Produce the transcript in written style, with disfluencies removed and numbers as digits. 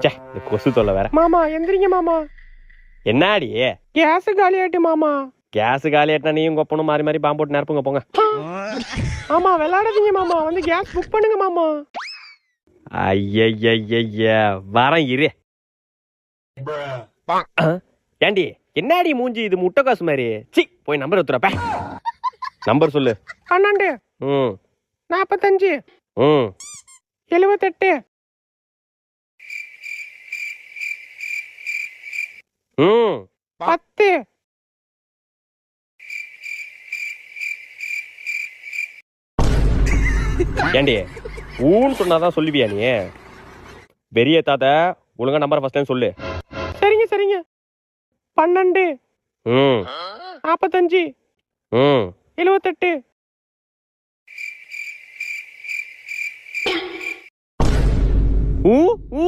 சே, இந்த கொசு தொல்லை வேற. மாமா எந்திரிங்க மாமா, என்னாடி கேஸ் காலி ஆயிட்டு மாமா. கேஸ் காலி ஆயிட்டா நீயும் கொப்பனும் மாறி மாறி பாம்பு போட்டு நிரப்புங்க போங்க. ஆமா விளையாடாதீங்க மாமா, வந்து கேஸ் புக் பண்ணுங்க மாமா. ஐய வரேன் இரு. ஏண்டி என்னாடி மூஞ்சி இது முட்டைக்காசு மாதிரி? சி, போய் நம்பர் எடுத்துறப்ப. நம்பர் சொல்லு. 12 ம் 45 ம் 78 ம் 10. ஏண்டி ஊன்னு சொன்னாதான் சொல்லுவியா நீ? பெரிய தாத்தா ஒழுங்கா நம்பர் ஃபர்ஸ்ட் டைம் சொல்லு. சரிங்க சரிங்க. 12 ம் 45 ம் 78. ஊ ஊ